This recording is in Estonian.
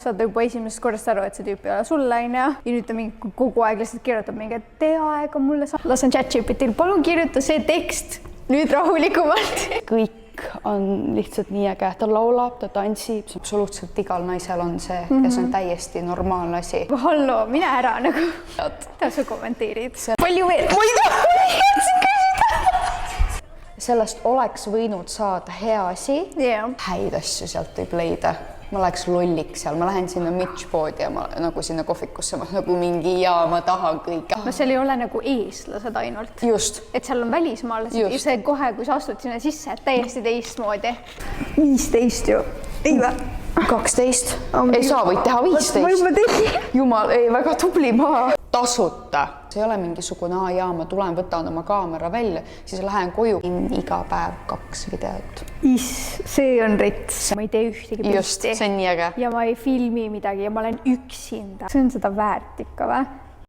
Saad juba esimesest korrast aru, et see tüüp ei ole sulle, on ja nüüd ta mingi kogu aeg lihtsalt kirjutab mingi, et tee aega mulle lasen ChatGPT-l, palun kirjuta see tekst nüüd rahulikumalt. Kõik on lihtsalt nii äge, ta laulab, ta tantsib, absoluutselt igal naisel on see ja see on täiesti normaalne asi. Hallo, mine ära nagu. Taha sa kommenteerid. Palju veel? Ma ei taha küsida. Sellest oleks võinud saada hea asi. Häid asju sealt võib leida. Ma läheks lolliks seal, ma lähen sinna Mitch-poodi ja ma nagu sinna kohvikusse, ma nagu mingi ma tahan kõike. No seal ei ole nagu eestlased ainult. Just. Et seal on välismaalased ja see kohe, kui sa astud sinna sisse, täiesti teistmoodi. 15 ju. Ei vä? 12. Ei saa, võid teha 15. Ma juba tegin. Jumal, ei, väga tubli maa. Tasuta. See ei ole mingisugune ma tulen, võtan oma kaamera välja, siis lähen koju. Iga päev 2 videot. See on rits. Ma ei tee ühtegi pilti. Just, see on nii äge. Ja ma ei filmi midagi ja ma olen üksinda. See on seda väärt ikka, vä?